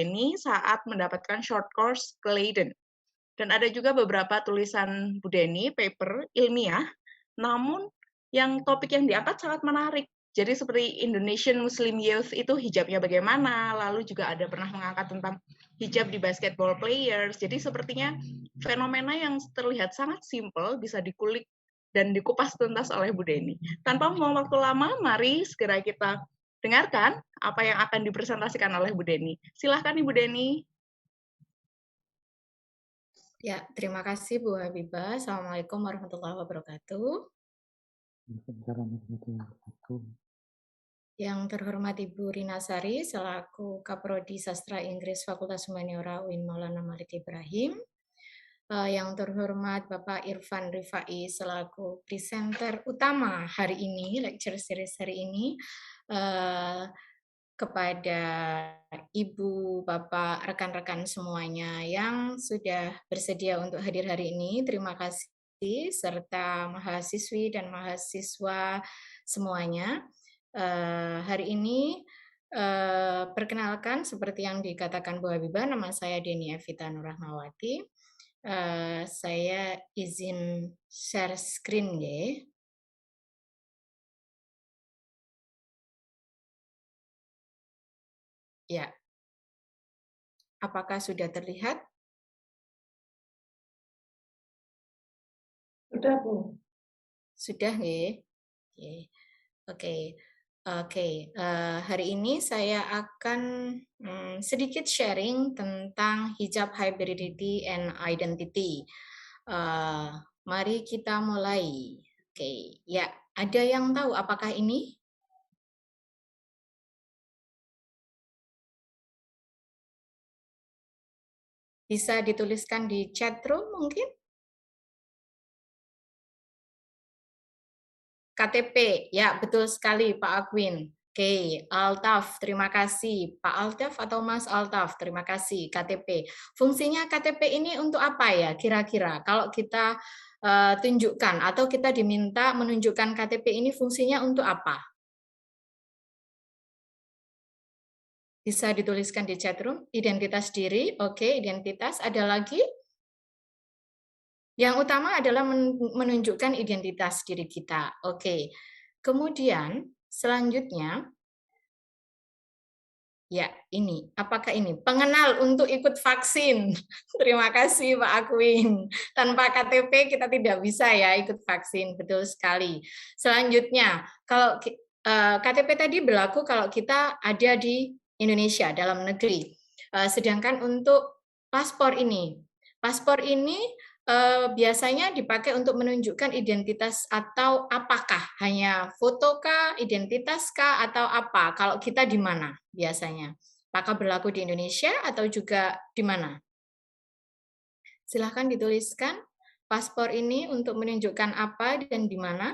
Deni saat mendapatkan short course ke Leiden. Dan ada juga beberapa tulisan Bu Deni, paper ilmiah, namun yang topik yang diangkat sangat menarik. Jadi seperti Indonesian Muslim Youth itu hijabnya bagaimana, lalu juga ada pernah mengangkat tentang hijab di basketball players. Jadi sepertinya fenomena yang terlihat sangat simpel bisa dikulik dan dikupas tuntas oleh Bu Deni. Tanpa membuang waktu lama, mari segera kita dengarkan apa yang akan dipresentasikan oleh Bu Deni. Silahkan Ibu Deni. Ya, terima kasih Bu Habibah. Assalamualaikum warahmatullahi wabarakatuh. Yang terhormat Ibu Rina Sari selaku Kaprodi Sastra Inggris Fakultas Humaniora UIN Maulana Malik Ibrahim. Yang terhormat Bapak Irfan Rifai selaku presenter utama hari ini, lecture series hari ini. Kepada Ibu, Bapak, rekan-rekan semuanya yang sudah bersedia untuk hadir hari ini, terima kasih, serta mahasiswi dan mahasiswa semuanya. Hari ini, perkenalkan, seperti yang dikatakan Bu Habibah, nama saya Deni Evita Nurrahmawati. Saya izin share screen ya. Ya, apakah sudah terlihat? Sudah, Bu. Sudah, ya? Oke. Hari ini saya akan sedikit sharing tentang hijab hybridity and identity. Mari kita mulai. Oke, ya. Ada yang tahu apakah ini? Bisa dituliskan di chat room mungkin? KTP, ya betul sekali Pak Akwin. Oke, Altaf, terima kasih. Pak Altaf atau Mas Altaf, terima kasih. KTP. Fungsinya KTP ini untuk apa ya kira-kira? Kalau kita tunjukkan atau kita diminta menunjukkan KTP ini fungsinya untuk apa? Bisa dituliskan di chat room. Identitas diri, oke, identitas. Ada lagi? Yang utama adalah menunjukkan identitas diri kita. Oke. Kemudian selanjutnya, ya ini, apakah ini? Pengenal untuk ikut vaksin. Terima kasih Pak Akwin. Tanpa KTP kita tidak bisa ya ikut vaksin, betul sekali. Selanjutnya, kalau KTP tadi berlaku kalau kita ada di Indonesia, dalam negeri. Sedangkan untuk paspor ini biasanya dipakai untuk menunjukkan identitas atau apakah hanya fotokah, identitaskah atau apa? Kalau kita di mana biasanya? Apakah berlaku di Indonesia atau juga di mana? Silahkan dituliskan paspor ini untuk menunjukkan apa dan di mana.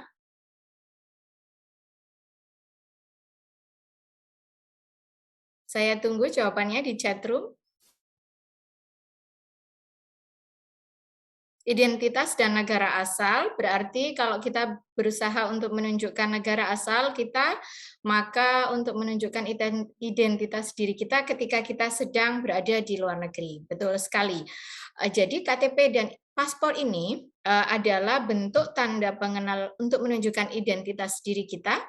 Saya tunggu jawabannya di chat room. Identitas dan negara asal, berarti kalau kita berusaha untuk menunjukkan negara asal kita, maka untuk menunjukkan identitas diri kita ketika kita sedang berada di luar negeri. Betul sekali. Jadi KTP dan paspor ini adalah bentuk tanda pengenal untuk menunjukkan identitas diri kita,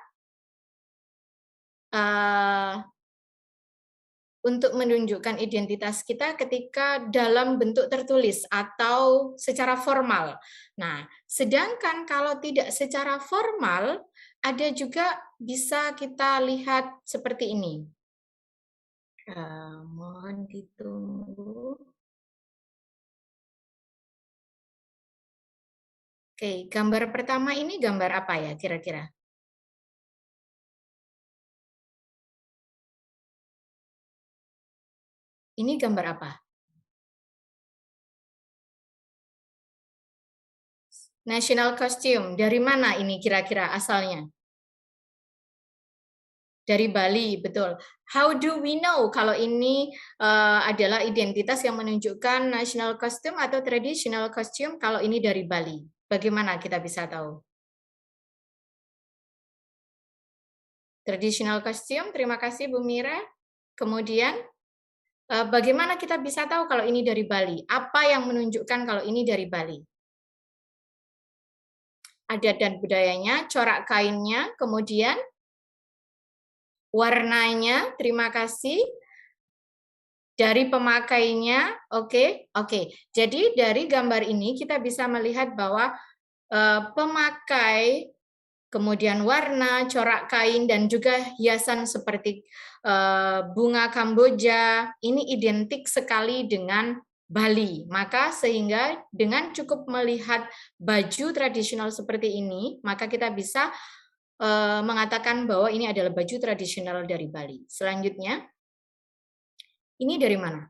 untuk menunjukkan identitas kita ketika dalam bentuk tertulis atau secara formal. Nah, sedangkan kalau tidak secara formal, ada juga bisa kita lihat seperti ini. Mohon ditunggu. Oke, gambar pertama ini gambar apa ya kira-kira? Ini gambar apa? National costume. Dari mana ini kira-kira asalnya? Dari Bali, betul. How do we know kalau ini adalah identitas yang menunjukkan national costume atau traditional costume kalau ini dari Bali? Bagaimana kita bisa tahu? Traditional costume, terima kasih Bu Mira. Kemudian, Bagaimana kita bisa tahu kalau ini dari Bali? Apa yang menunjukkan kalau ini dari Bali? Adat dan budayanya, corak kainnya, kemudian warnanya, terima kasih. Dari pemakainya, oke. Jadi dari gambar ini kita bisa melihat bahwa pemakai, kemudian warna, corak kain, dan juga hiasan seperti bunga Kamboja, ini identik sekali dengan Bali. Maka sehingga dengan cukup melihat baju tradisional seperti ini, maka kita bisa mengatakan bahwa ini adalah baju tradisional dari Bali. Selanjutnya, ini dari mana?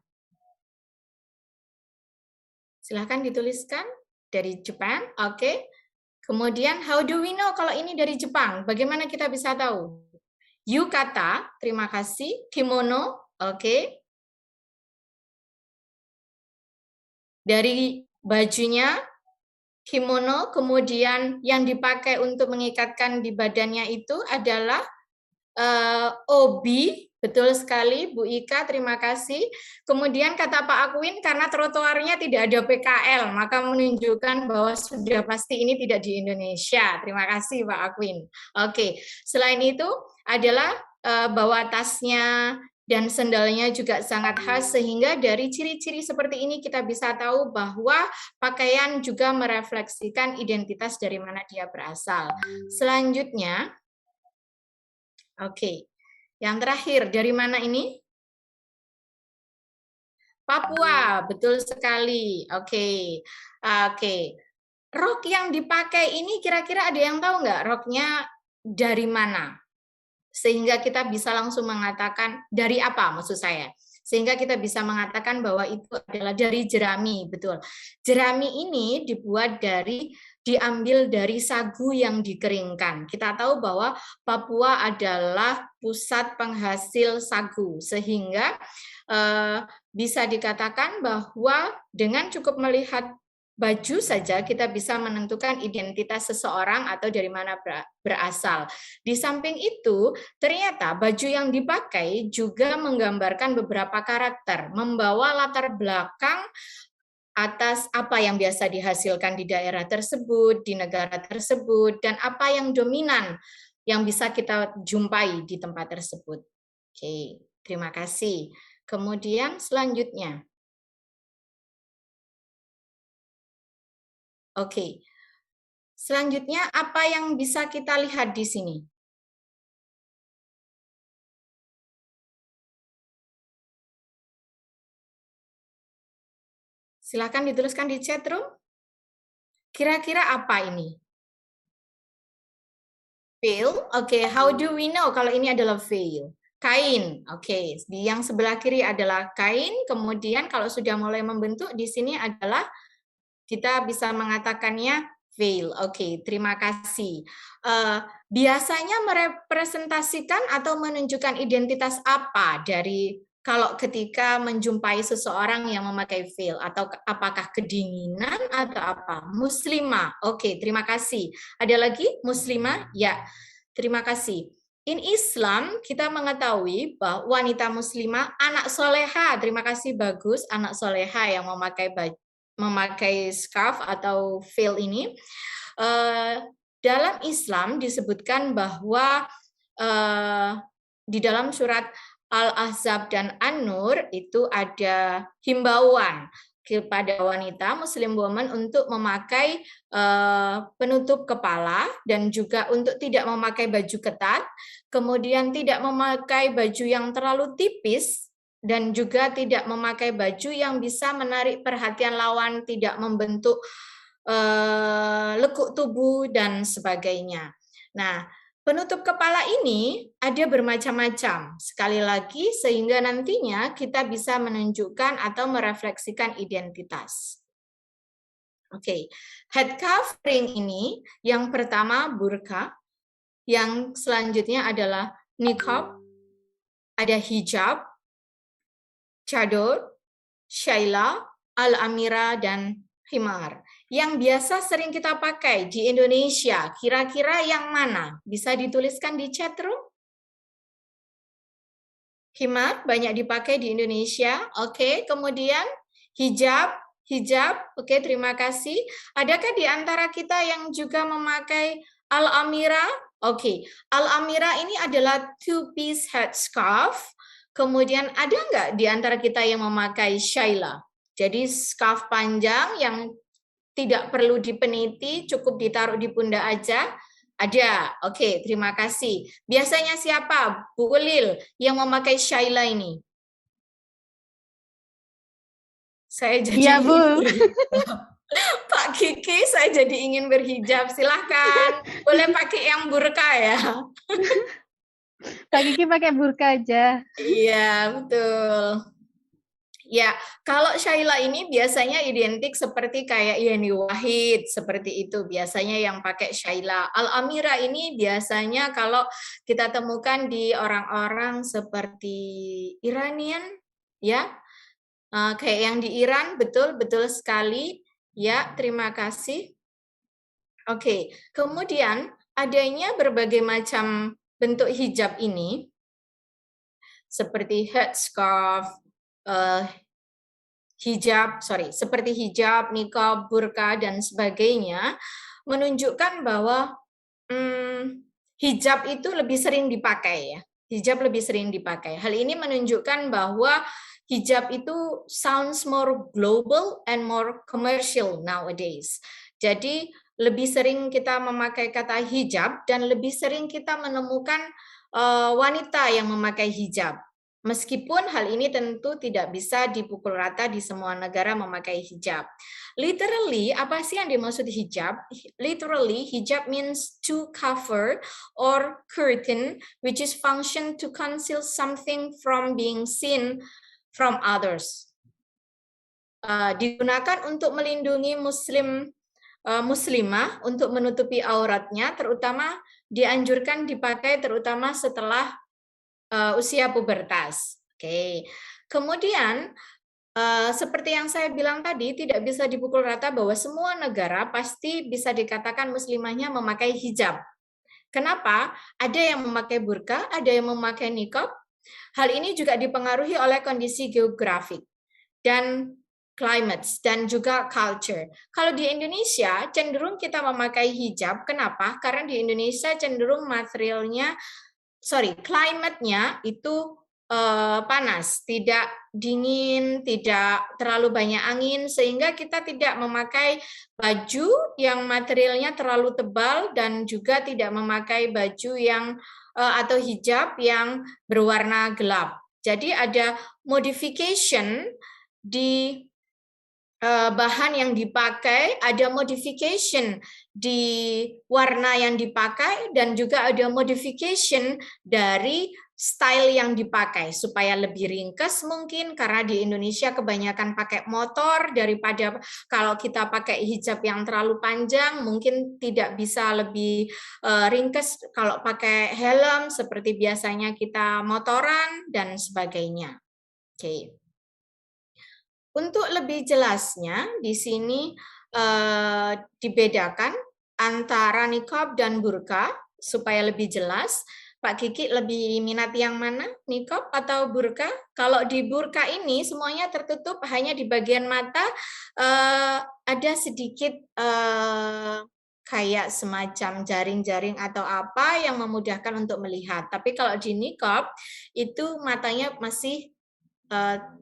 Silahkan dituliskan. Dari Jepang, oke. Kemudian, how do we know kalau ini dari Jepang? Bagaimana kita bisa tahu? Yukata, terima kasih. Kimono, oke. Dari bajunya, kimono, kemudian yang dipakai untuk mengikatkan di badannya itu adalah obi, betul sekali Bu Ika, terima kasih. Kemudian kata Pak Akwin, karena trotoarnya tidak ada PKL, maka menunjukkan bahwa sudah pasti ini tidak di Indonesia. Terima kasih Pak Akwin. Oke, selain itu adalah bawa tasnya dan sendalnya juga sangat khas, sehingga dari ciri-ciri seperti ini kita bisa tahu bahwa pakaian juga merefleksikan identitas dari mana dia berasal. Selanjutnya, oke, yang terakhir dari mana ini? Papua, betul sekali. Oke. Rok yang dipakai ini kira-kira ada yang tahu nggak roknya dari mana? Sehingga kita bisa langsung mengatakan dari apa maksud saya. Sehingga kita bisa mengatakan bahwa itu adalah dari jerami, betul. Jerami ini diambil dari sagu yang dikeringkan. Kita tahu bahwa Papua adalah pusat penghasil sagu, sehingga bisa dikatakan bahwa dengan cukup melihat baju saja kita bisa menentukan identitas seseorang atau dari mana berasal. Di samping itu, ternyata baju yang dipakai juga menggambarkan beberapa karakter, membawa latar belakang atas apa yang biasa dihasilkan di daerah tersebut, di negara tersebut, dan apa yang dominan yang bisa kita jumpai di tempat tersebut. Oke, terima kasih. Kemudian selanjutnya. Oke. Selanjutnya apa yang bisa kita lihat di sini? Silakan dituliskan di chat room. Kira-kira apa ini? Veil. Oke, how do we know kalau ini adalah veil? Kain. Oke, di yang sebelah kiri adalah kain, kemudian kalau sudah mulai membentuk di sini adalah kita bisa mengatakannya veil. Oke, terima kasih. Biasanya merepresentasikan atau menunjukkan identitas apa dari kalau ketika menjumpai seseorang yang memakai veil, atau apakah kedinginan atau apa? Muslimah. Oke, terima kasih. Ada lagi muslimah? Ya, terima kasih. In Islam, kita mengetahui bahwa wanita muslimah, anak soleha, terima kasih, bagus, anak soleha yang memakai scarf atau veil ini. Dalam Islam disebutkan bahwa di dalam surat Al-Ahzab dan An-Nur itu ada himbauan kepada wanita Muslim woman untuk memakai penutup kepala dan juga untuk tidak memakai baju ketat, kemudian tidak memakai baju yang terlalu tipis, dan juga tidak memakai baju yang bisa menarik perhatian lawan, tidak membentuk lekuk tubuh dan sebagainya. Nah, penutup kepala ini ada bermacam-macam. Sekali lagi, sehingga nantinya kita bisa menunjukkan atau merefleksikan identitas. Oke, head covering ini yang pertama burqa, yang selanjutnya adalah niqab, ada hijab, chador, shaila, al-amira, dan khimar. Yang biasa sering kita pakai di Indonesia, kira-kira yang mana? Bisa dituliskan di chat room? Khimar banyak dipakai di Indonesia. Oke, kemudian hijab, Oke, terima kasih. Adakah di antara kita yang juga memakai al-amira? Oke, al-amira ini adalah two-piece headscarf. Kemudian ada nggak di antara kita yang memakai shaila? Jadi scarf panjang yang tidak perlu dipeniti, cukup ditaruh di pundak aja. Ada, oke, terima kasih. Biasanya siapa, Bu Ulil, yang memakai shaila ini? Saya jadi Iya, Bu. Pak Kiki, saya jadi ingin berhijab. Silahkan, boleh pakai yang burka ya. Kak Kiki pakai burka aja. Iya, betul. Ya, kalau Shaila ini biasanya identik seperti kayak Yeni Wahid, seperti itu. Biasanya yang pakai Shaila. Al-Amira ini biasanya kalau kita temukan di orang-orang seperti Iranian, ya, kayak yang di Iran, betul sekali. Ya, terima kasih. Oke, kemudian adanya berbagai macam bentuk hijab ini, seperti headscarf, seperti hijab, niqab, burka, dan sebagainya, menunjukkan bahwa hijab itu lebih sering dipakai ya. Hijab lebih sering dipakai. Hal ini menunjukkan bahwa hijab itu sounds more global and more commercial nowadays. Jadi lebih sering kita memakai kata hijab dan lebih sering kita menemukan wanita yang memakai hijab. Meskipun hal ini tentu tidak bisa dipukul rata di semua negara memakai hijab. Literally, apa sih yang dimaksud hijab? Literally, hijab means to cover or curtain, which is function to conceal something from being seen from others. Digunakan untuk melindungi muslimah untuk menutupi auratnya, terutama dianjurkan dipakai terutama setelah usia pubertas. Oke. Kemudian seperti yang saya bilang tadi, tidak bisa dipukul rata bahwa semua negara pasti bisa dikatakan muslimahnya memakai hijab. Kenapa? Ada yang memakai burka, ada yang memakai niqab. Hal ini juga dipengaruhi oleh kondisi geografik dan climates dan juga culture. Kalau di Indonesia cenderung kita memakai hijab. Kenapa? Karena di Indonesia cenderung climate-nya itu panas, tidak dingin, tidak terlalu banyak angin, sehingga kita tidak memakai baju yang materialnya terlalu tebal dan juga tidak memakai baju yang atau hijab yang berwarna gelap. Jadi ada modification di bahan yang dipakai, ada modification di warna yang dipakai, dan juga ada modification dari style yang dipakai supaya lebih ringkas mungkin, karena di Indonesia kebanyakan pakai motor daripada kalau kita pakai hijab yang terlalu panjang mungkin tidak bisa lebih ringkas kalau pakai helm seperti biasanya kita motoran dan sebagainya. Oke. Untuk lebih jelasnya, di sini dibedakan antara niqab dan burka, supaya lebih jelas. Pak Kiki lebih minat yang mana, niqab atau burka? Kalau di burka ini semuanya tertutup, hanya di bagian mata ada sedikit kayak semacam jaring-jaring atau apa yang memudahkan untuk melihat. Tapi kalau di niqab, itu matanya masih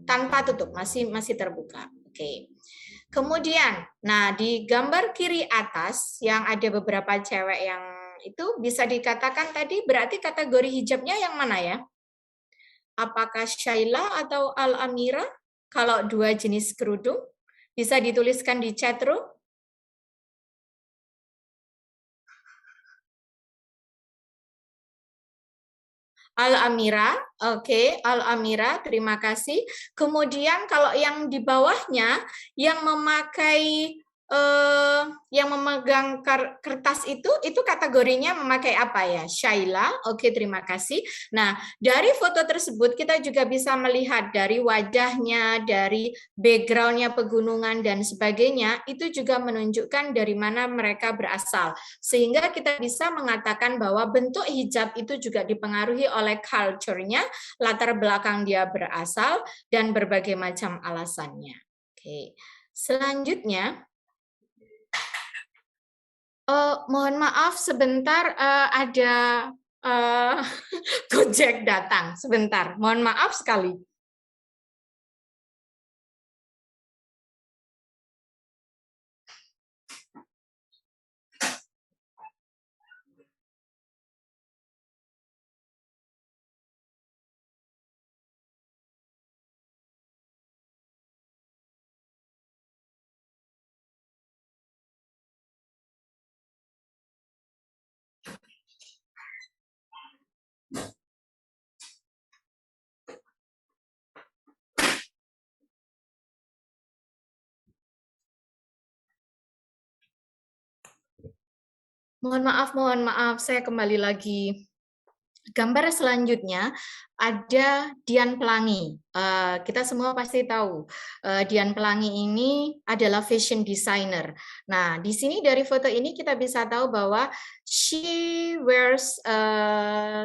tanpa tutup, masih terbuka. Oke. Kemudian, nah di gambar kiri atas yang ada beberapa cewek yang itu bisa dikatakan tadi berarti kategori hijabnya yang mana ya? Apakah Shaila atau Al-Amira? Kalau dua jenis kerudung, bisa dituliskan di chat room. Al-Amira, oke, Al-Amira, terima kasih. Kemudian kalau yang di bawahnya, yang memakai yang memegang kertas itu kategorinya memakai apa ya? Shaila, oke, terima kasih. Nah, dari foto tersebut kita juga bisa melihat dari wajahnya, dari background-nya pegunungan dan sebagainya, itu juga menunjukkan dari mana mereka berasal. Sehingga kita bisa mengatakan bahwa bentuk hijab itu juga dipengaruhi oleh culture-nya, latar belakang dia berasal, dan berbagai macam alasannya. Oke. Selanjutnya, mohon maaf sebentar, ada Gojek datang. Sebentar, mohon maaf sekali. Mohon maaf, saya kembali lagi. Gambar selanjutnya ada Dian Pelangi. Kita semua pasti tahu Dian Pelangi ini adalah fashion designer. Nah, di sini dari foto ini kita bisa tahu bahwa she wears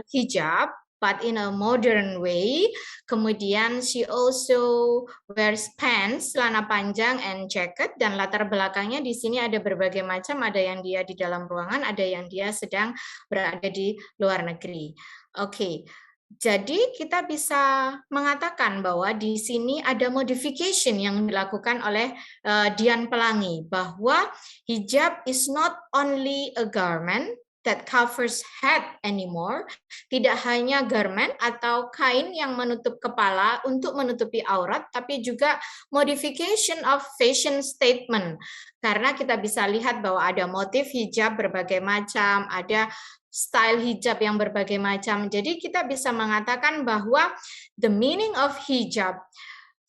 hijab but in a modern way. Kemudian she also wears pants, celana panjang and jacket, dan latar belakangnya di sini ada berbagai macam, ada yang dia di dalam ruangan, ada yang dia sedang berada di luar negeri. Oke. Jadi kita bisa mengatakan bahwa di sini ada modification yang dilakukan oleh Dian Pelangi, bahwa hijab is not only a garment that covers head anymore, tidak hanya garment atau kain yang menutup kepala untuk menutupi aurat, tapi juga modification of fashion statement. Karena kita bisa lihat bahwa ada motif hijab berbagai macam, ada style hijab yang berbagai macam. Jadi kita bisa mengatakan bahwa the meaning of hijab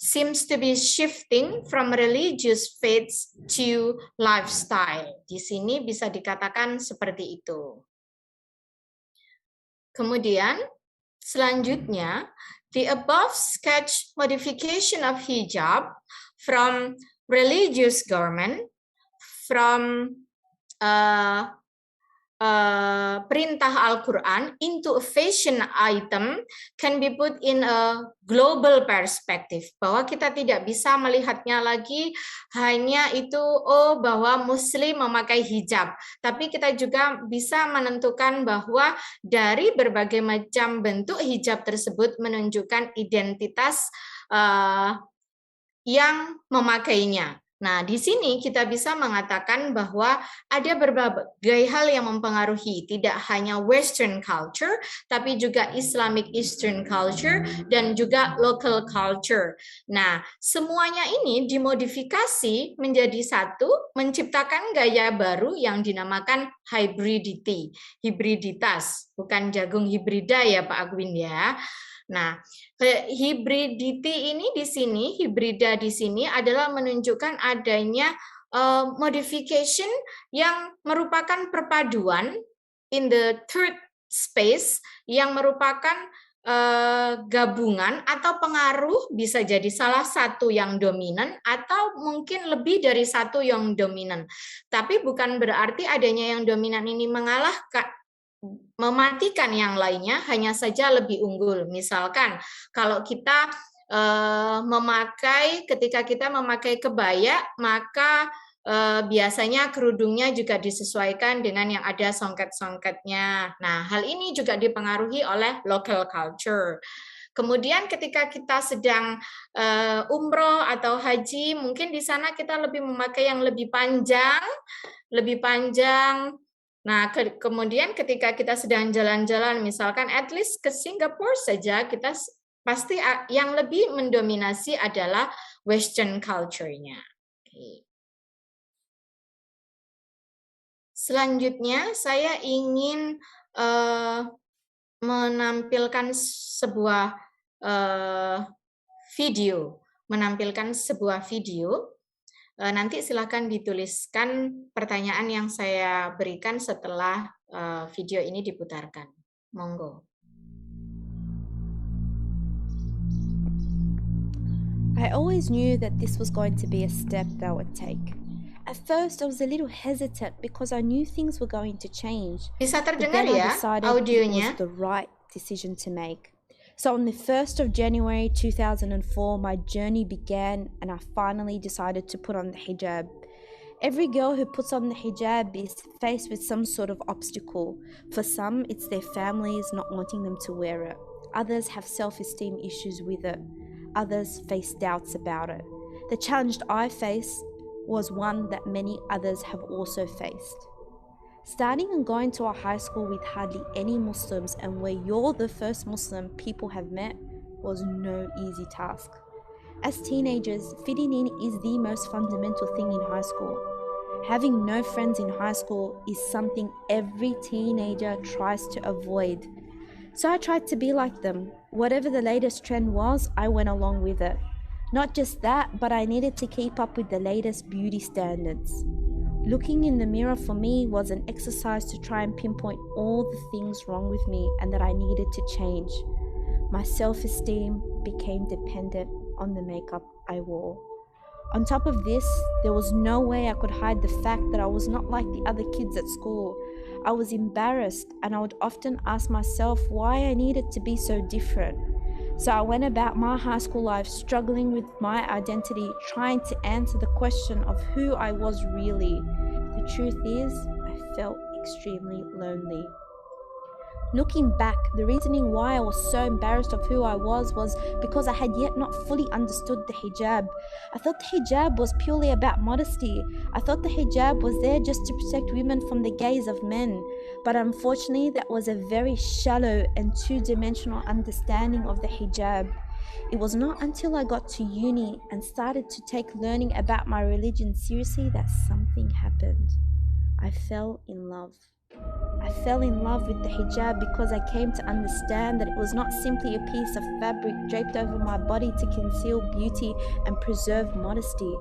seems to be shifting from religious faiths to lifestyle. Di sini bisa dikatakan seperti itu. Kemudian selanjutnya, the above sketch modification of hijab from religious garment, from perintah Al-Quran into a fashion item can be put in a global perspective, bahwa kita tidak bisa melihatnya lagi hanya itu bahwa muslim memakai hijab, tapi kita juga bisa menentukan bahwa dari berbagai macam bentuk hijab tersebut menunjukkan identitas yang memakainya. Nah, di sini kita bisa mengatakan bahwa ada berbagai hal yang mempengaruhi, tidak hanya Western culture, tapi juga Islamic Eastern culture, dan juga local culture. Nah, semuanya ini dimodifikasi menjadi satu, menciptakan gaya baru yang dinamakan hybridity, hibriditas, bukan jagung hibrida ya Pak Agwin ya. Nah, hybridity ini di sini, hibrida di sini adalah menunjukkan adanya modification yang merupakan perpaduan in the third space yang merupakan gabungan atau pengaruh, bisa jadi salah satu yang dominan atau mungkin lebih dari satu yang dominan. Tapi bukan berarti adanya yang dominan ini mengalahkan, mematikan yang lainnya, hanya saja lebih unggul. Misalkan kalau kita ketika kita memakai kebaya, maka biasanya kerudungnya juga disesuaikan dengan yang ada songket-songketnya. Nah, hal ini juga dipengaruhi oleh local culture. Kemudian ketika kita sedang umroh atau haji, mungkin di sana kita lebih memakai yang lebih panjang. Nah, kemudian ketika kita sedang jalan-jalan, misalkan at least ke Singapura saja, kita pasti yang lebih mendominasi adalah Western culture-nya. Okay. Selanjutnya, saya ingin menampilkan sebuah video. Nanti silakan dituliskan pertanyaan yang saya berikan setelah video ini diputarkan. Monggo. I always knew that this was going to be a step that I would take. At first, I was a little hesitant because I knew things were going to change. Bisa But terdengar then I ya decided it audionya? was the right decision to make. So on the 1st of January 2004, my journey began and I finally decided to put on the hijab. Every girl who puts on the hijab is faced with some sort of obstacle. For some, it's their families not wanting them to wear it. Others have self-esteem issues with it. Others face doubts about it. The challenge I faced was one that many others have also faced. Starting and going to a high school with hardly any Muslims and where you're the first Muslim people have met was no easy task. As teenagers, fitting in is the most fundamental thing in high school. Having no friends in high school is something every teenager tries to avoid. So I tried to be like them. Whatever the latest trend was, I went along with it. Not just that, but I needed to keep up with the latest beauty standards. Looking in the mirror for me was an exercise to try and pinpoint all the things wrong with me and that I needed to change. My self-esteem became dependent on the makeup I wore. On top of this, there was no way I could hide the fact that I was not like the other kids at school. I was embarrassed and I would often ask myself why I needed to be so different. So I went about my high school life struggling with my identity, trying to answer the question of who I was really. The truth is, I felt extremely lonely. Looking back, the reasoning why I was so embarrassed of who I was because I had yet not fully understood the hijab. I thought the hijab was purely about modesty. I thought the hijab was there just to protect women from the gaze of men. But unfortunately, that was a very shallow and two-dimensional understanding of the hijab. It was not until I got to uni and started to take learning about my religion seriously that something happened. I fell in love. I fell in love with the hijab because I came to understand that it was not simply a piece of fabric draped over my body to conceal beauty and preserve modesty.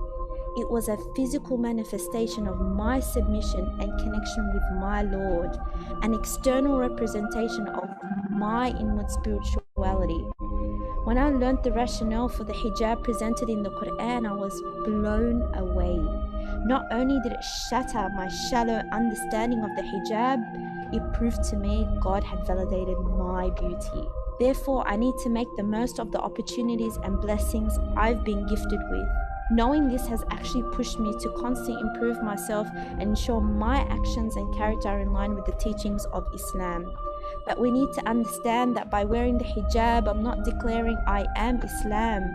It was a physical manifestation of my submission and connection with my Lord, an external representation of my inward spirituality. When I learned the rationale for the hijab presented in the Quran, I was blown away. Not only did it shatter my shallow understanding of the hijab, it proved to me God had validated my beauty. Therefore, I need to make the most of the opportunities and blessings I've been gifted with. Knowing this has actually pushed me to constantly improve myself and ensure my actions and character are in line with the teachings of Islam. But we need to understand that by wearing the hijab, I'm not declaring I am Islam.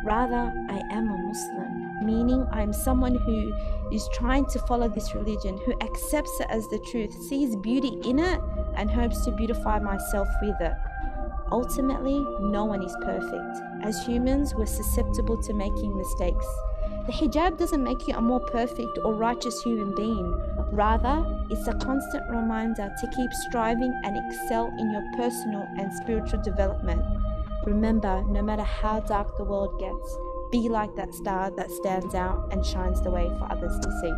Rather, I am a Muslim, meaning I'm someone who is trying to follow this religion, who accepts it as the truth, sees beauty in it, and hopes to beautify myself with it. Ultimately, no one is perfect. As humans, we're susceptible to making mistakes. The hijab doesn't make you a more perfect or righteous human being. Rather, it's a constant reminder to keep striving and excel in your personal and spiritual development. Remember, no matter how dark the world gets, be like that star that stands out and shines the way for others to see.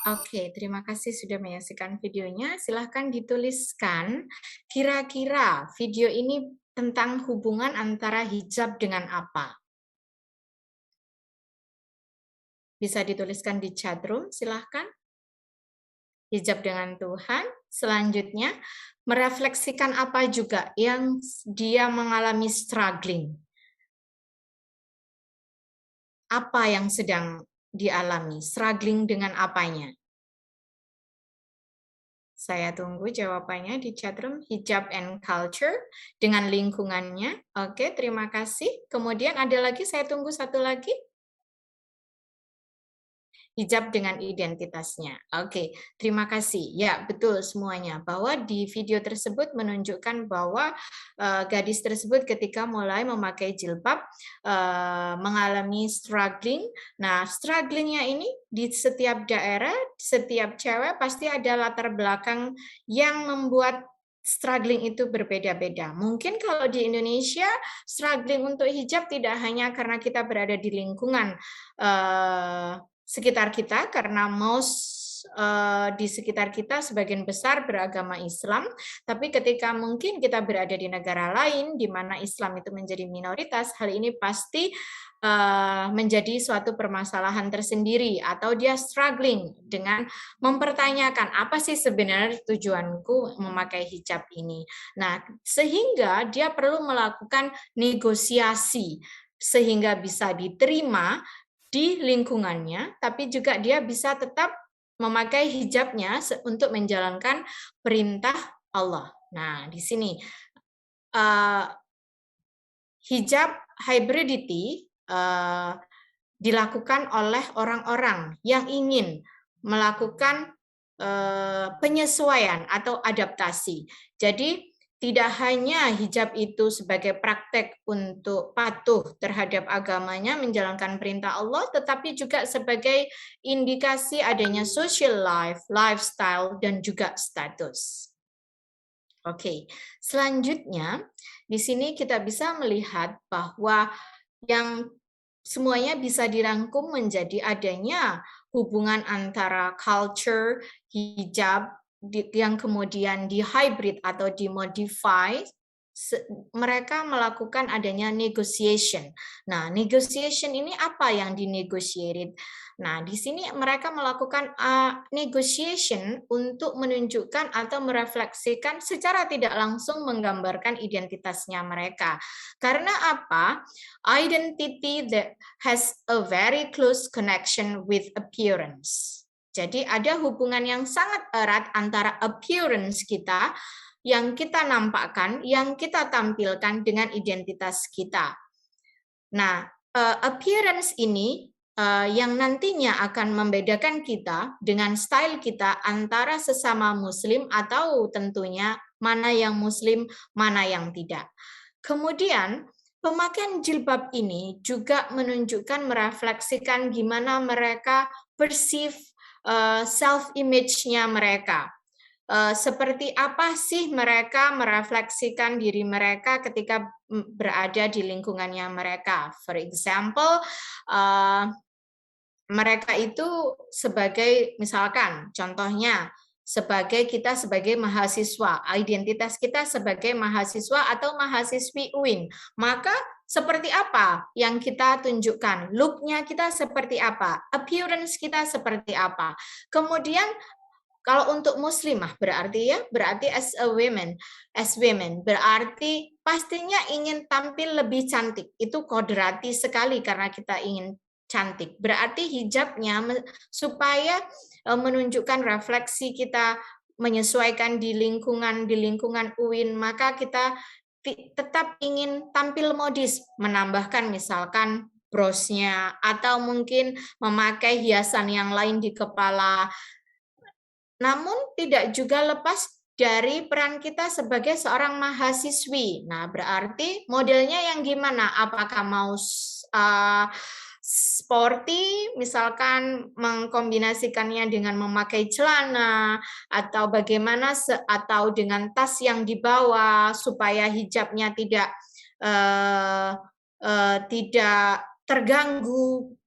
Oke, terima kasih sudah menyaksikan videonya. Silahkan dituliskan kira-kira video ini tentang hubungan antara hijab dengan apa. Bisa dituliskan di chat room, silahkan. Hijab dengan Tuhan. Selanjutnya, merefleksikan apa juga yang dia mengalami struggling. Apa yang sedang dialami, struggling dengan apanya? Saya tunggu jawabannya di chatroom hijab and culture dengan lingkungannya. Oke, terima kasih. Kemudian ada lagi, saya tunggu satu lagi. Hijab dengan identitasnya. Oke, terima kasih. Ya, betul semuanya. Bahwa di video tersebut menunjukkan bahwa gadis tersebut ketika mulai memakai jilbab mengalami struggling. Nah, strugglingnya ini di setiap daerah, setiap cewek pasti ada latar belakang yang membuat struggling itu berbeda-beda. Mungkin kalau di Indonesia struggling untuk hijab tidak hanya karena kita berada di lingkungan sekitar kita, karena di sekitar kita sebagian besar beragama Islam, tapi ketika mungkin kita berada di negara lain di mana Islam itu menjadi minoritas, hal ini pasti menjadi suatu permasalahan tersendiri, atau dia struggling dengan mempertanyakan apa sih sebenarnya tujuanku memakai hijab ini. Nah, sehingga dia perlu melakukan negosiasi sehingga bisa diterima di lingkungannya, tapi juga dia bisa tetap memakai hijabnya untuk menjalankan perintah Allah. Nah, di sini hijab hybridity dilakukan oleh orang-orang yang ingin melakukan penyesuaian atau adaptasi. Jadi tidak hanya hijab itu sebagai praktek untuk patuh terhadap agamanya, menjalankan perintah Allah, tetapi juga sebagai indikasi adanya social life, lifestyle, dan juga status. Oke, selanjutnya di sini kita bisa melihat bahwa yang semuanya bisa dirangkum menjadi adanya hubungan antara culture, hijab, yang kemudian di-hybrid atau dimodify, mereka melakukan adanya negotiation. Nah, negotiation ini apa yang dinegotiated? Nah, di sini mereka melakukan negotiation untuk menunjukkan atau merefleksikan secara tidak langsung menggambarkan identitasnya mereka. Karena apa? Identity that has a very close connection with appearance. Jadi ada hubungan yang sangat erat antara appearance kita, yang kita nampakkan, yang kita tampilkan dengan identitas kita. Nah, appearance ini yang nantinya akan membedakan kita dengan style kita antara sesama muslim, atau tentunya mana yang muslim, mana yang tidak. Kemudian pemakaian jilbab ini juga menunjukkan, merefleksikan gimana mereka perceive self-image-nya mereka. Seperti apa sih mereka merefleksikan diri mereka ketika berada di lingkungannya mereka. For example, mereka itu sebagai, misalkan contohnya, kita sebagai mahasiswa, identitas kita sebagai mahasiswa atau mahasiswi UIN, maka seperti apa yang kita tunjukkan, look-nya kita seperti apa, appearance kita seperti apa. Kemudian kalau untuk muslimah berarti as women berarti pastinya ingin tampil lebih cantik. Itu kodrati sekali karena kita ingin cantik. Berarti hijabnya supaya menunjukkan refleksi kita, menyesuaikan di lingkungan UIN, maka kita tetap ingin tampil modis, menambahkan misalkan brosnya, atau mungkin memakai hiasan yang lain di kepala. Namun tidak juga lepas dari peran kita sebagai seorang mahasiswi. Nah, berarti modelnya yang gimana? Apakah mau sporty, misalkan mengkombinasikannya dengan memakai celana, atau bagaimana, atau dengan tas yang dibawa supaya hijabnya tidak terganggu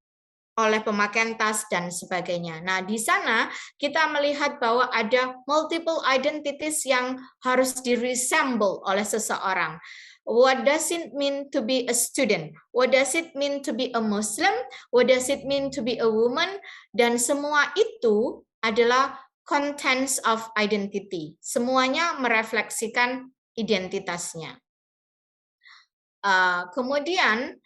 oleh pemakaian tas dan sebagainya. Nah, di sana kita melihat bahwa ada multiple identities yang harus di-resemble oleh seseorang. What does it mean to be a student? What does it mean to be a Muslim? What does it mean to be a woman? Dan semua itu adalah contents of identity. Semuanya merefleksikan identitasnya. Kemudian,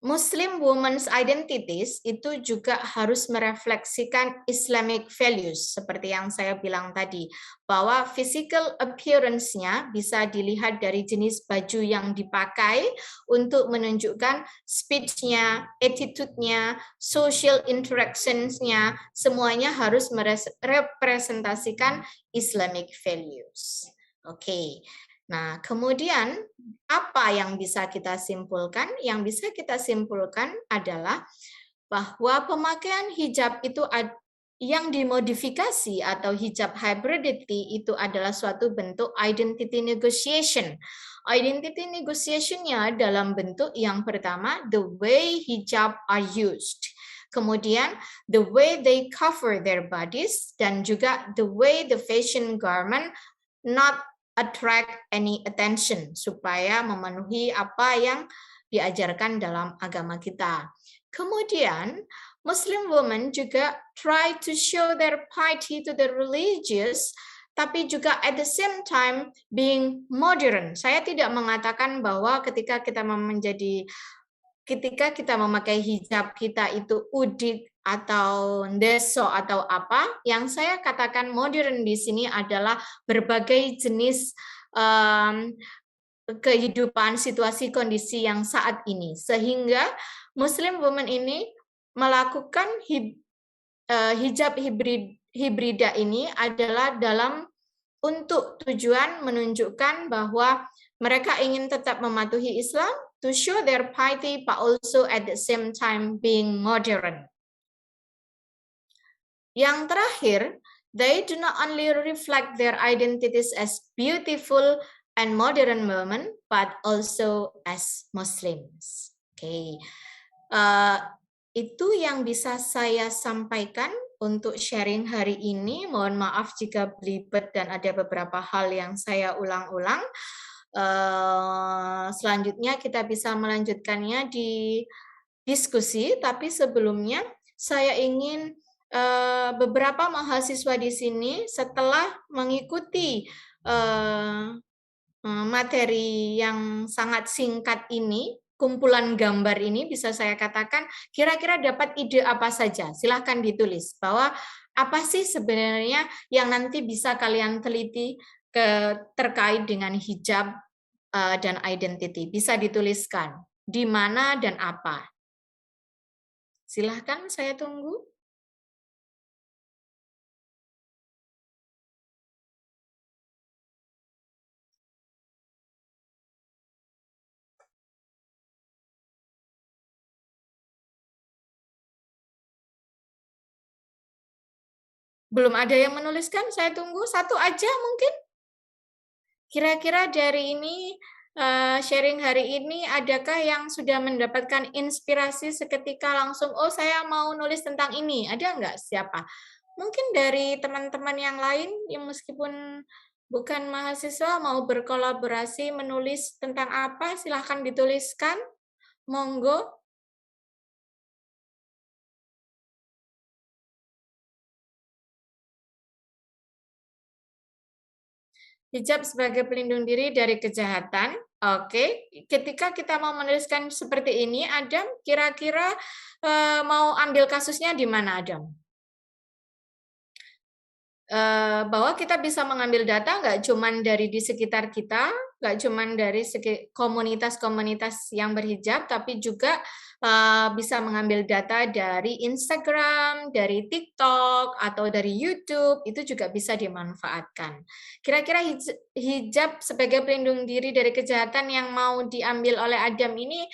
Muslim women's identities itu juga harus merefleksikan Islamic values, seperti yang saya bilang tadi, bahwa physical appearance-nya bisa dilihat dari jenis baju yang dipakai untuk menunjukkan speech-nya, attitude-nya, social interactions-nya, semuanya harus merepresentasikan Islamic values. Oke. Nah, kemudian apa yang bisa kita simpulkan? Yang bisa kita simpulkan adalah bahwa pemakaian hijab itu yang dimodifikasi atau hijab hybridity itu adalah suatu bentuk identity negotiation. Identity negotiation-nya dalam bentuk yang pertama, the way hijab are used. Kemudian, the way they cover their bodies, dan juga the way the fashion garment not attract any attention, supaya memenuhi apa yang diajarkan dalam agama kita. Kemudian, Muslim women juga try to show their piety to the religious, tapi juga at the same time being modern. Saya tidak mengatakan bahwa ketika kita memakai hijab kita itu udik atau deso atau apa. Yang saya katakan modern di sini adalah berbagai jenis kehidupan, situasi, kondisi yang saat ini, sehingga Muslim women ini melakukan hijab hibrida ini adalah untuk tujuan menunjukkan bahwa mereka ingin tetap mematuhi Islam, to show their piety, but also at the same time being modern. Yang terakhir, they do not only reflect their identities as beautiful and modern women, but also as Muslims. Oke. Itu yang bisa saya sampaikan untuk sharing hari ini. Mohon maaf jika belibet dan ada beberapa hal yang saya ulang-ulang. Selanjutnya kita bisa melanjutkannya di diskusi, tapi sebelumnya saya ingin beberapa mahasiswa di sini setelah mengikuti materi yang sangat singkat ini, kumpulan gambar ini, bisa saya katakan kira-kira dapat ide apa saja. Silahkan ditulis bahwa apa sih sebenarnya yang nanti bisa kalian teliti terkait dengan hijab dan identity. Bisa dituliskan di mana dan apa. Silahkan, saya tunggu. Belum ada yang menuliskan, saya tunggu satu aja mungkin. Kira-kira dari ini, sharing hari ini, adakah yang sudah mendapatkan inspirasi seketika langsung, oh saya mau nulis tentang ini, ada nggak siapa? Mungkin dari teman-teman yang lain, yang meskipun bukan mahasiswa, mau berkolaborasi, menulis tentang apa, silahkan dituliskan, monggo. Hijab sebagai pelindung diri dari kejahatan. Oke, ketika kita mau menuliskan seperti ini, Adam, kira-kira mau ambil kasusnya di mana, Adam? Bahwa kita bisa mengambil data nggak cuma dari di sekitar kita, nggak cuma dari komunitas-komunitas yang berhijab, tapi juga bisa mengambil data dari Instagram, dari TikTok, atau dari YouTube, itu juga bisa dimanfaatkan. Kira-kira hijab sebagai pelindung diri dari kejahatan yang mau diambil oleh Adam ini,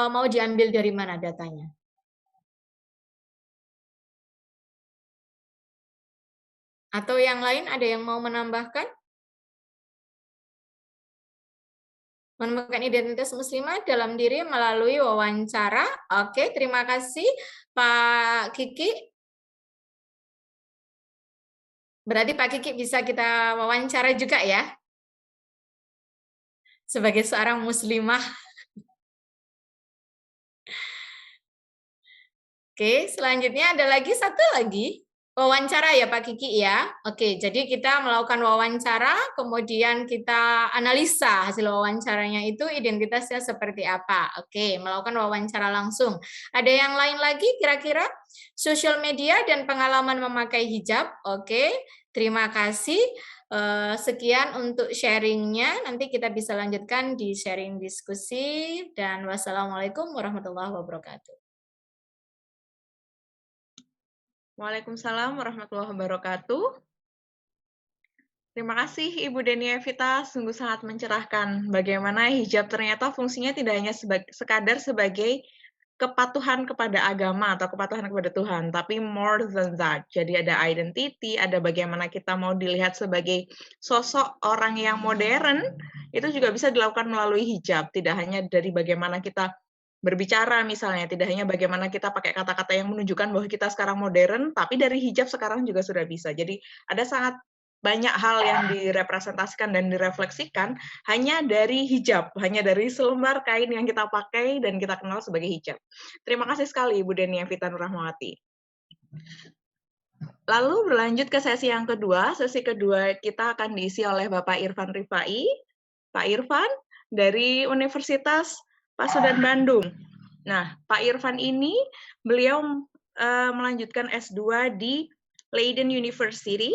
mau diambil dari mana datanya? Atau yang lain ada yang mau menambahkan? Menemukan identitas muslimah dalam diri melalui wawancara. Oke, terima kasih Pak Kiki. Berarti Pak Kiki bisa kita wawancara juga ya? Sebagai seorang muslimah. Oke, selanjutnya ada lagi satu lagi. Wawancara ya Pak Kiki ya. Oke, jadi kita melakukan wawancara, kemudian kita analisa hasil wawancaranya itu identitasnya seperti apa. Oke, melakukan wawancara langsung. Ada yang lain lagi kira-kira? Sosial media dan pengalaman memakai hijab. Oke, terima kasih. Sekian untuk sharingnya. Nanti kita bisa lanjutkan di sharing diskusi. Dan wassalamualaikum warahmatullahi wabarakatuh. Waalaikumsalam warahmatullahi wabarakatuh. Terima kasih Ibu Deni Evita, sungguh sangat mencerahkan bagaimana hijab ternyata fungsinya tidak hanya sekadar sebagai kepatuhan kepada agama atau kepatuhan kepada Tuhan, tapi more than that. Jadi ada identity, ada bagaimana kita mau dilihat sebagai sosok orang yang modern, itu juga bisa dilakukan melalui hijab, tidak hanya dari bagaimana kita berbicara misalnya, tidak hanya bagaimana kita pakai kata-kata yang menunjukkan bahwa kita sekarang modern, tapi dari hijab sekarang juga sudah bisa. Jadi ada sangat banyak hal yang direpresentasikan dan direfleksikan hanya dari hijab, hanya dari selembar kain yang kita pakai dan kita kenal sebagai hijab. Terima kasih sekali Ibu Deni Evita Nurrahmawati. Lalu berlanjut ke sesi yang kedua. Sesi kedua kita akan diisi oleh Bapak Irfan Rifai. Pak Irfan dari Universitas Pasundan Bandung. Nah, Pak Irfan ini beliau melanjutkan S2 di Leiden University,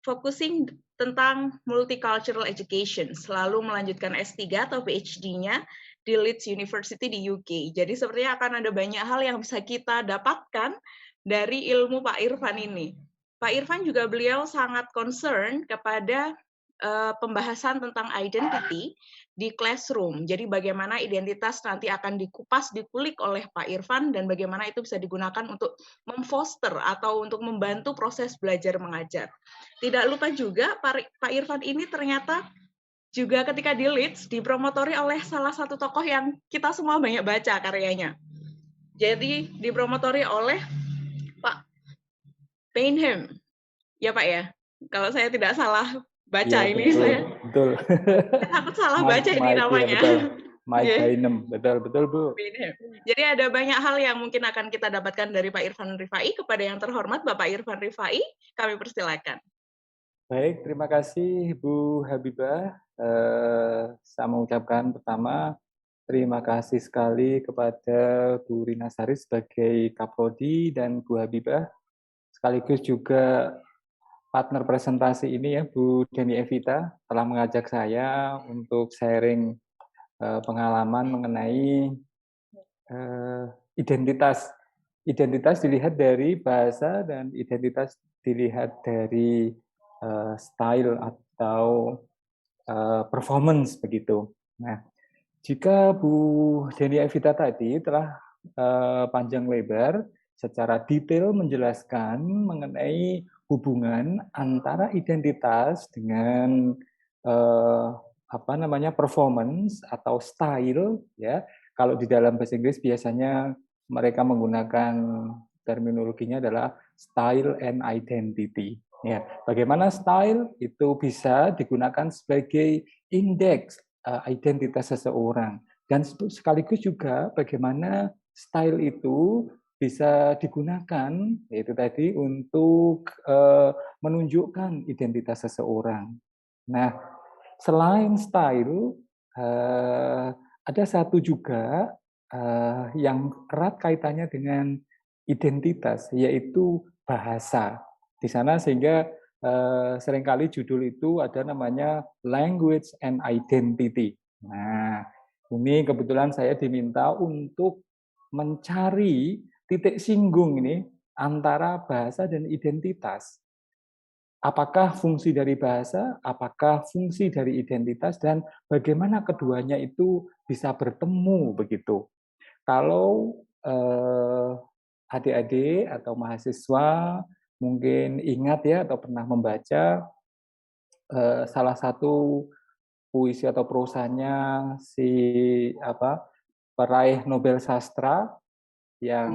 focusing tentang multicultural education, selalu melanjutkan S3 atau PhD-nya di Leeds University di UK. Jadi sepertinya akan ada banyak hal yang bisa kita dapatkan dari ilmu Pak Irfan ini. Pak Irfan juga beliau sangat concern kepada pembahasan tentang identity di classroom. Jadi bagaimana identitas nanti akan dikupas, dikulik oleh Pak Irfan dan bagaimana itu bisa digunakan untuk memfoster atau untuk membantu proses belajar mengajar. Tidak lupa juga Pak Irfan ini ternyata juga ketika di Leeds dipromotori oleh salah satu tokoh yang kita semua banyak baca karyanya. Jadi dipromotori oleh Pak Payneham. Ya Pak ya, kalau saya tidak salah baca ya, ini betul, saya betul. takut salah baca ini namanya. Ya, Mike Payneham, betul Bu. Jadi ada banyak hal yang mungkin akan kita dapatkan dari Pak Irfan Rifai. Kepada yang terhormat Bapak Irfan Rifai, kami persilakan. Baik, terima kasih Bu Habibah. Saya mengucapkan pertama terima kasih sekali kepada Bu Rina Sari sebagai Kaprodi dan Bu Habibah, sekaligus juga partner presentasi ini ya, Bu Deni Evita telah mengajak saya untuk sharing pengalaman mengenai identitas. Identitas dilihat dari bahasa dan identitas dilihat dari style atau performance begitu. Nah, jika Bu Deni Evita tadi telah panjang lebar secara detail menjelaskan mengenai hubungan antara identitas dengan performance atau style, ya. Kalau di dalam bahasa Inggris biasanya mereka menggunakan terminologinya adalah style and identity. Ya, bagaimana style itu bisa digunakan sebagai indeks identitas seseorang, dan sekaligus juga bagaimana style itu bisa digunakan, yaitu tadi untuk menunjukkan identitas seseorang. Nah, selain style, ada satu juga yang erat kaitannya dengan identitas, yaitu bahasa. Di sana sehingga seringkali judul itu ada namanya Language and Identity. Nah, ini kebetulan saya diminta untuk mencari titik singgung ini antara bahasa dan identitas. Apakah fungsi dari bahasa, apakah fungsi dari identitas, dan bagaimana keduanya itu bisa bertemu begitu. Kalau adik-adik atau mahasiswa mungkin ingat ya atau pernah membaca salah satu puisi atau prosanya si peraih Nobel Sastra yang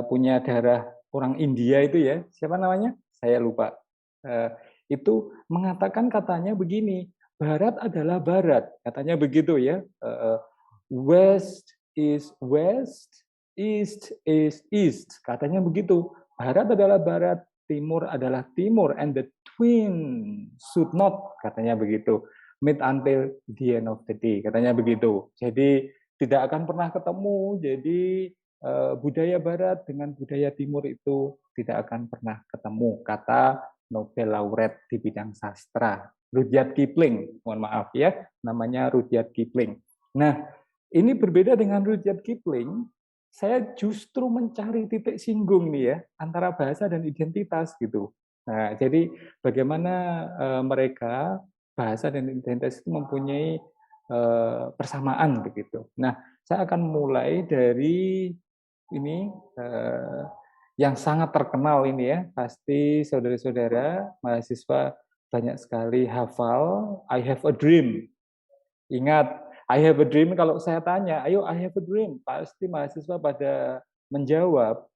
punya darah orang India itu ya, siapa namanya? Saya lupa. Itu mengatakan katanya begini, Barat adalah Barat, katanya begitu ya. West is West, East is East, katanya begitu. Barat adalah Barat, Timur adalah Timur, and the twin should not, katanya begitu. Meet until the end of the day, katanya begitu. Jadi tidak akan pernah ketemu. Jadi budaya Barat dengan budaya Timur itu tidak akan pernah ketemu, kata Nobel laureat di bidang sastra, Rudyard Kipling. Mohon maaf ya, namanya Rudyard Kipling. Nah, ini berbeda dengan Rudyard Kipling. Saya justru mencari titik singgung nih ya antara bahasa dan identitas gitu. Nah, jadi bagaimana mereka bahasa dan identitas itu mempunyai persamaan begitu. Nah, Saya akan mulai dari ini yang sangat terkenal ini ya. Pasti saudara-saudara mahasiswa banyak sekali hafal I have a dream. Ingat, I have a dream, kalau saya tanya, ayo I have a dream, pasti mahasiswa pada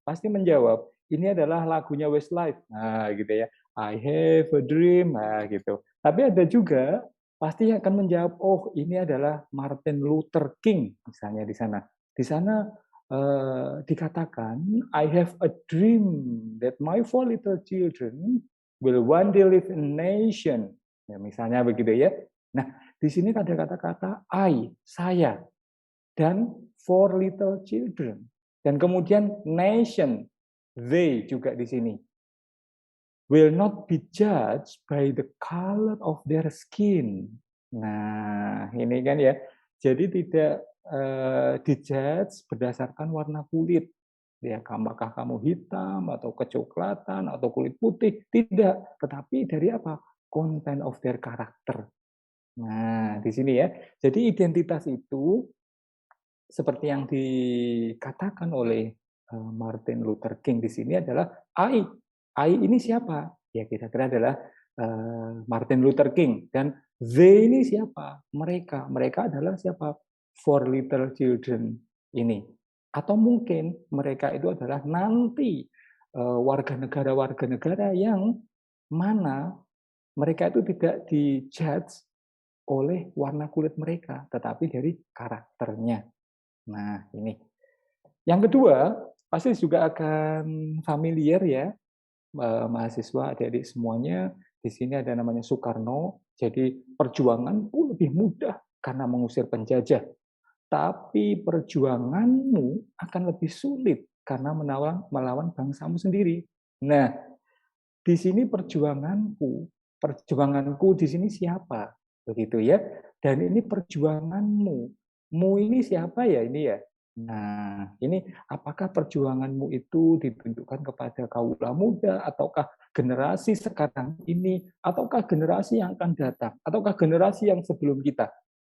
pasti menjawab, ini adalah lagunya Westlife. Nah, gitu ya. I have a dream, nah gitu. Tapi ada juga pasti akan menjawab, oh ini adalah Martin Luther King, misalnya di sana. Di sana dikatakan, I have a dream that my 4 little children will one day live in a nation. Ya, misalnya begitu ya. Nah, di sini ada kata-kata I, saya, dan 4 little children. Dan kemudian nation, they juga di sini. Will not be judged by the color of their skin. Nah, ini kan ya. Jadi tidak dijudge berdasarkan warna kulit. Ya, apakah kamu hitam atau kecoklatan atau kulit putih? Tidak, tetapi dari apa? Content of their character. Nah, di sini ya. Jadi identitas itu seperti yang dikatakan oleh Martin Luther King di sini adalah I. I ini siapa? Ya kira-kira adalah Martin Luther King. Dan they ini siapa? Mereka. Mereka adalah siapa? 4 little children ini. Atau mungkin mereka itu adalah nanti warga negara yang mana mereka itu tidak dijudge oleh warna kulit mereka, tetapi dari karakternya. Nah, ini. Yang kedua, pasti juga akan familiar ya, mahasiswa, adik-adik semuanya. Di sini ada namanya Soekarno. Jadi perjuangan lebih mudah karena mengusir penjajah. Tapi perjuanganmu akan lebih sulit karena melawan bangsamu sendiri. Nah, di sini perjuanganku di sini siapa? Begitu ya. Dan ini perjuanganmu. Mu ini siapa ya ini ya? Nah, ini apakah perjuanganmu itu ditunjukkan kepada kaula muda, ataukah generasi sekarang ini, ataukah generasi yang akan datang, ataukah generasi yang sebelum kita?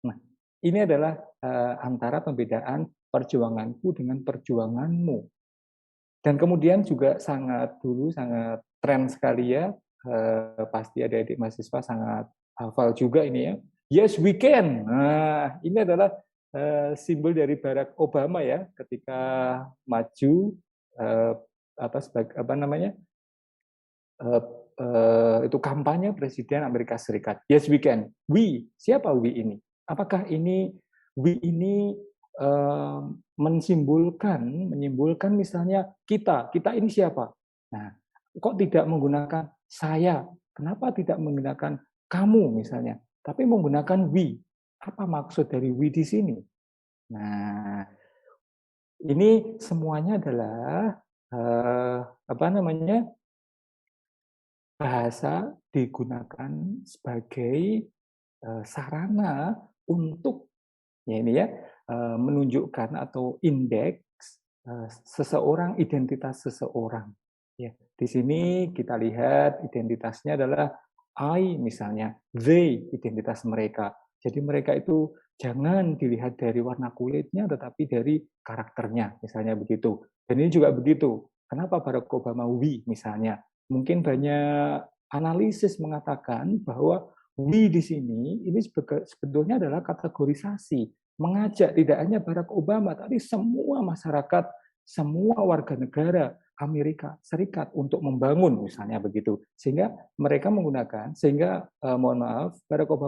Nah, ini adalah antara pembedaan perjuanganku dengan perjuanganmu. Dan kemudian juga sangat tren sekali ya, pasti adik-adik mahasiswa sangat hafal juga ini ya. Yes, we can. Nah, ini adalah simbol dari Barack Obama ya, ketika maju itu kampanye Presiden Amerika Serikat. Yes, we can. We, siapa we ini? Apakah ini we ini menyimpulkan misalnya kita ini siapa? Nah, kok tidak menggunakan saya? Kenapa tidak menggunakan kamu misalnya? Tapi menggunakan we. Apa maksud dari we di sini? Nah, ini semuanya adalah bahasa digunakan sebagai sarana untuk ya ini ya menunjukkan atau indeks seseorang, identitas seseorang. Ya, di sini kita lihat identitasnya adalah I misalnya, they identitas mereka. Jadi mereka itu jangan dilihat dari warna kulitnya, tetapi dari karakternya, misalnya begitu. Dan ini juga begitu. Kenapa Barack Obama we misalnya? Mungkin banyak analisis mengatakan bahwa we di sini ini sebetulnya adalah kategorisasi, mengajak tidak hanya Barack Obama, tapi semua masyarakat, semua warga negara Amerika Serikat untuk membangun, misalnya begitu. Sehingga mereka menggunakan, mohon maaf, Barack Obama